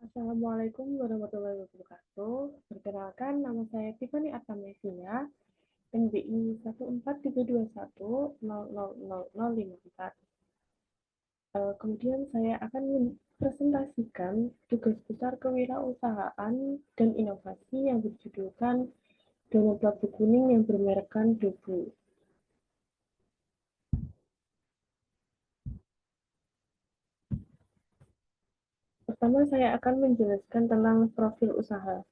Assalamualaikum warahmatullahi wabarakatuh. Perkenalkan, nama saya Tiffany Artamevia, NBI 14321000054. Kemudian saya akan mempresentasikan tugas besar kewirausahaan dan inovasi yang berjudulkan Donat Labu Kuning yang bermerekkan Dobu. Pertama, saya akan menjelaskan tentang profil usaha.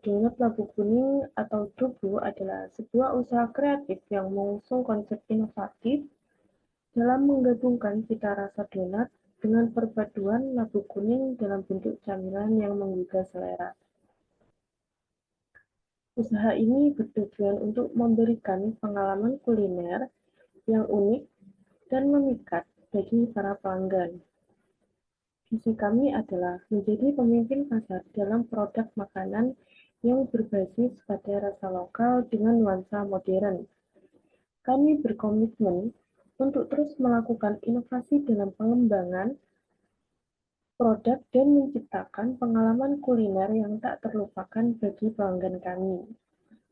Donat Labu Kuning atau Dobu adalah sebuah usaha kreatif yang mengusung konsep inovatif dalam menggabungkan cita rasa donat dengan perpaduan labu kuning dalam bentuk camilan yang menggugah selera. Usaha ini bertujuan untuk memberikan pengalaman kuliner yang unik dan memikat bagi para pelanggan. Visi kami adalah menjadi pemimpin pasar dalam produk makanan yang berbasis pada rasa lokal dengan nuansa modern. Kami berkomitmen untuk terus melakukan inovasi dalam pengembangan produk dan menciptakan pengalaman kuliner yang tak terlupakan bagi pelanggan kami.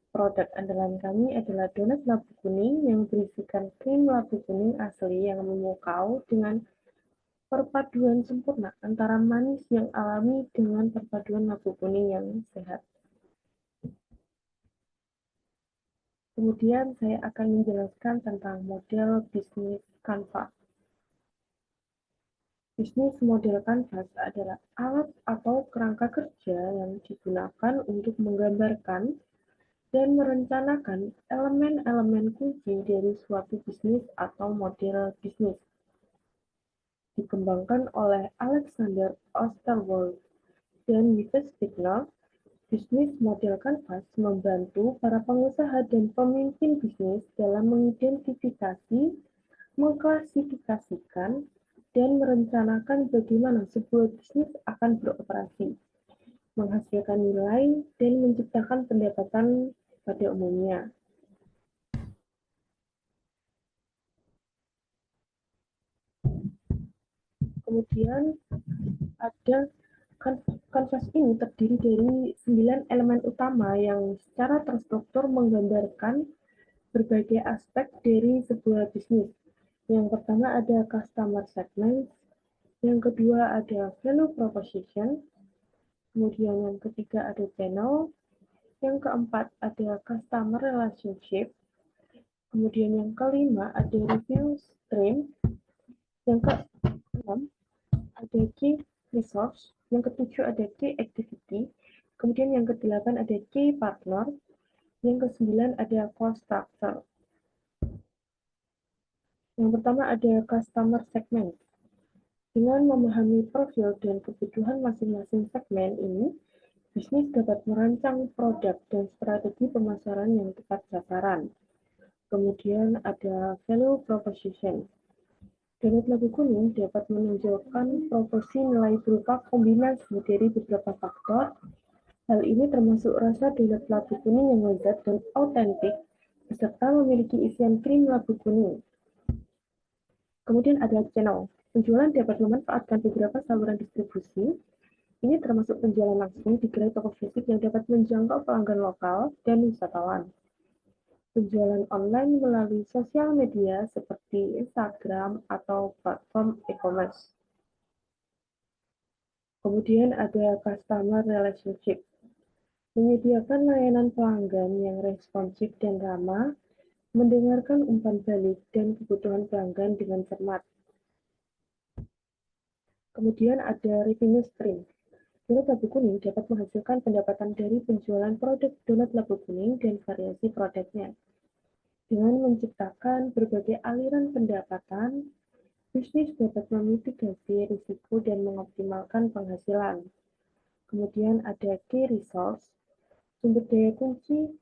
Produk andalan kami adalah donat labu kuning yang berisikan krim labu kuning asli yang memukau dengan perpaduan sempurna antara manis yang alami dengan perpaduan labu kuning yang sehat. Kemudian saya akan menjelaskan tentang model bisnis Canva. Bisnis model kanvas adalah alat atau kerangka kerja yang digunakan untuk menggambarkan dan merencanakan elemen-elemen kunci dari suatu bisnis atau model bisnis. Dikembangkan oleh Alexander Osterwald dan Yves Bignall, bisnis model kanvas membantu para pengusaha dan pemimpin bisnis dalam mengidentifikasi, mengklasifikasikan, dan merencanakan bagaimana sebuah bisnis akan beroperasi, menghasilkan nilai, dan menciptakan pendapatan pada umumnya. Kemudian ada kanvas ini terdiri dari 9 elemen utama yang secara terstruktur menggambarkan berbagai aspek dari sebuah bisnis. Yang pertama ada customer segment, yang kedua ada value proposition, kemudian yang ketiga ada channel, yang keempat ada customer relationship, kemudian yang kelima ada review stream, yang keenam ada key resource, yang ketujuh ada key activity, kemudian yang kedelapan ada key partner, yang kesembilan ada cost structure. Yang pertama ada customer segment. Dengan memahami profil dan kebutuhan masing-masing segmen ini, bisnis dapat merancang produk dan strategi pemasaran yang tepat sasaran. Kemudian ada value proposition. Donat labu kuning dapat menunjukkan proporsi nilai berupa kombinasi dari beberapa faktor. Hal ini termasuk rasa donat labu kuning yang lezat dan autentik, beserta memiliki isian krim labu kuning. Kemudian ada channel. Penjualan dapat memanfaatkan beberapa saluran distribusi. Ini termasuk penjualan langsung di gerai toko fisik yang dapat menjangkau pelanggan lokal dan wisatawan. Penjualan online melalui sosial media seperti Instagram atau platform e-commerce. Kemudian ada customer relationship. Menyediakan layanan pelanggan yang responsif dan ramah, mendengarkan umpan balik dan kebutuhan pelanggan dengan cermat. Kemudian ada revenue stream. Donat labu kuning dapat menghasilkan pendapatan dari penjualan produk donat labu kuning dan variasi produknya. Dengan menciptakan berbagai aliran pendapatan, bisnis dapat memitigasi risiko dan mengoptimalkan penghasilan. Kemudian ada key resource. Sumber daya kunci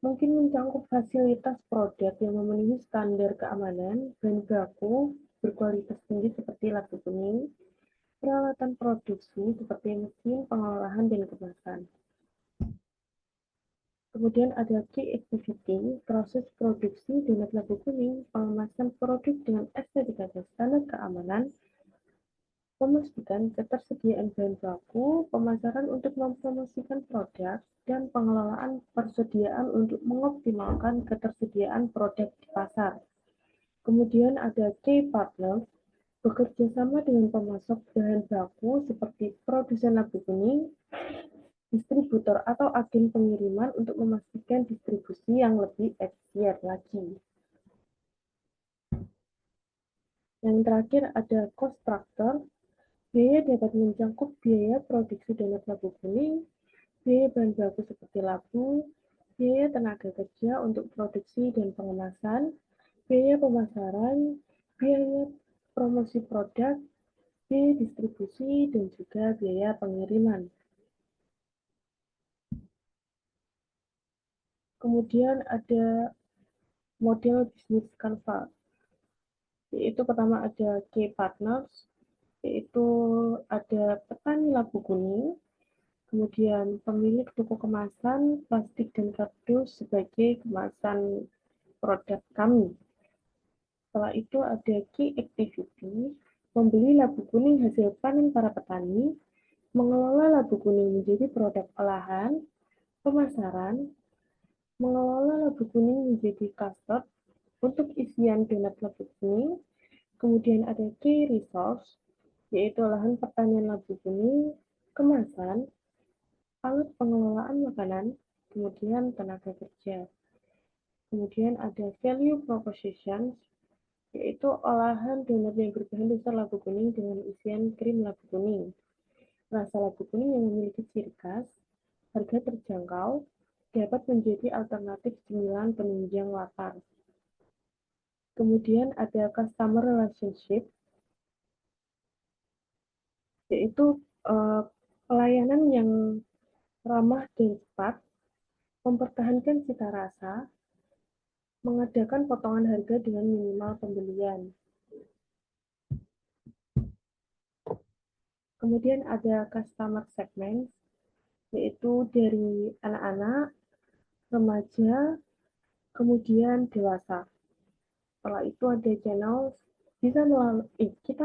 mungkin mencakup fasilitas produk yang memenuhi standar keamanan, bahan baku berkualitas tinggi seperti labu kuning, peralatan produksi seperti mesin, pengolahan, dan kemasan. Kemudian ada key activity, proses produksi donat labu kuning, pengemasan produk dengan estetika dan standar keamanan, memastikan ketersediaan bahan baku, pemasaran untuk mempromosikan produk, dan pengelolaan persediaan untuk mengoptimalkan ketersediaan produk di pasar. Kemudian ada key partner, bekerja sama dengan pemasok bahan baku seperti produsen labu kuning, distributor atau agen pengiriman untuk memastikan distribusi yang lebih efisien lagi. Yang terakhir ada cost structure, biaya dapat mencakup biaya produksi donat labu kuning, biaya bahan baku seperti labu, biaya tenaga kerja untuk produksi dan pengemasan, biaya pemasaran, biaya promosi produk, biaya distribusi, dan juga biaya pengiriman. Kemudian ada model bisnis Canva, yaitu pertama ada key partners, yaitu ada petani labu kuning, kemudian pemilik toko kemasan, plastik dan kardus sebagai kemasan produk kami. Setelah itu ada key activity, membeli labu kuning hasil panen para petani, mengelola labu kuning menjadi produk olahan, pemasaran, mengelola labu kuning menjadi custard untuk isian donat labu kuning, kemudian ada key resource, yaitu lahan pertanian labu kuning, kemasan, alat pengelolaan makanan, kemudian tenaga kerja. Kemudian ada value proposition, yaitu olahan donat yang berbahan dasar labu kuning dengan isian krim labu kuning. Rasa labu kuning yang memiliki ciri khas, harga terjangkau, dapat menjadi alternatif cemilan penunjang lapar. Kemudian ada customer relationship, yaitu pelayanan yang ramah dan cepat, mempertahankan cita rasa, mengadakan potongan harga dengan minimal pembelian. Kemudian ada customer segment, yaitu dari anak-anak, remaja, kemudian dewasa. Setelah itu ada channel, kita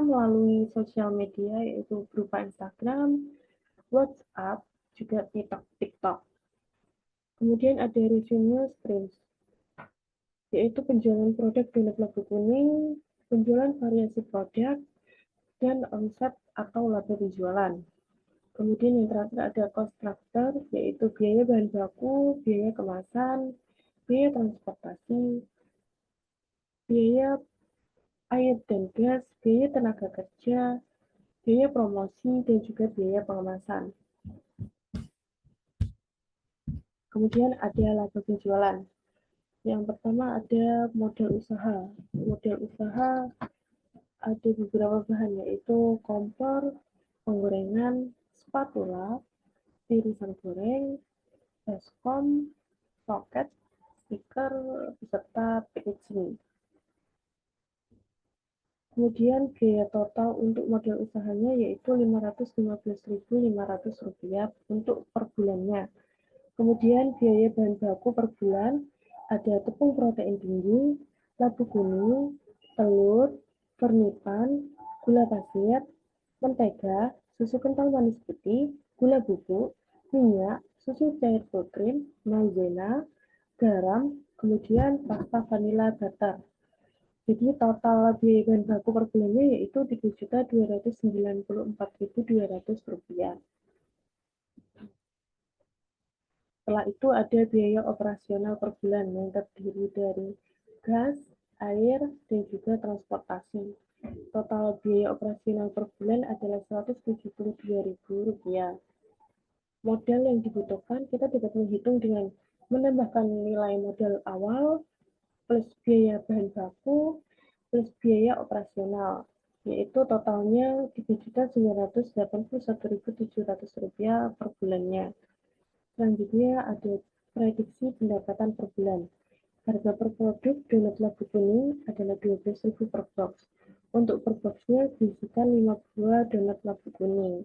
melalui sosial media, yaitu berupa Instagram, WhatsApp, juga TikTok. Kemudian ada revenue streams, yaitu penjualan produk donat labu kuning, penjualan variasi produk, dan omset atau laba penjualan. Kemudian yang terakhir ada cost structure, yaitu biaya bahan baku, biaya kemasan, biaya transportasi, biaya air dan gas, biaya tenaga kerja, biaya promosi, dan juga biaya pengemasan. Kemudian ada laba penjualan. Yang pertama ada modal usaha. Modal usaha ada beberapa bahan, yaitu kompor, penggorengan, spatula, irisan goreng, baskom, soket, stiker, beserta packaging. Kemudian biaya total untuk modal usahanya yaitu Rp515.500 untuk per bulannya. Kemudian biaya bahan baku per bulan ada tepung protein tinggi, labu kuning, telur, fernipan, gula pasir, mentega, susu kental manis putih, gula bubuk, minyak, susu cair full cream, maizena, garam, kemudian pasta vanilla butter. Jadi total biaya bahan baku per bulannya yaitu Rp3.294.200. Setelah itu ada biaya operasional per bulan yang terdiri dari gas, air, dan juga transportasi. Total biaya operasional per bulan adalah Rp172.000. Modal yang dibutuhkan kita dapat menghitung dengan menambahkan nilai modal awal plus biaya bahan baku plus biaya operasional, yaitu totalnya Rp3.981.700 per bulannya. Selanjutnya ada prediksi pendapatan per bulan. Harga per produk donat labu kuning adalah Rp12.000 per box. Untuk per boxnya diisikan 5 buah donat labu kuning.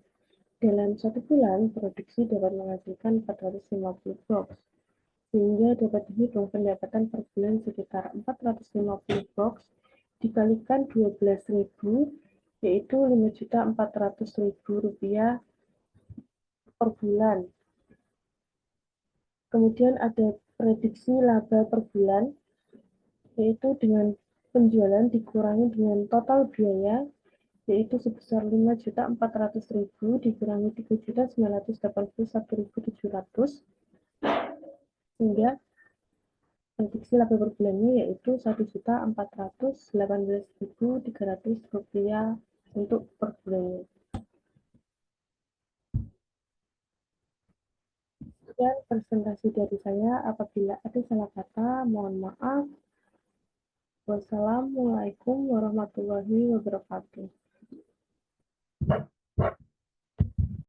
Dalam satu bulan, produksi dapat menghasilkan 450 box, sehingga dapat dihitung pendapatan per bulan sekitar 450 box dikalikan 12.000 yaitu Rp5.400.000 per bulan. Kemudian ada prediksi laba per bulan, yaitu dengan penjualan dikurangi dengan total biaya, yaitu sebesar Rp5.400.000 dikurangi Rp3.981.700, sehingga prediksi laba per bulannya yaitu Rp1.418.300 untuk per bulannya. Sekian presentasi dari saya. Apabila ada salah kata, mohon maaf. Wassalamualaikum warahmatullahi wabarakatuh.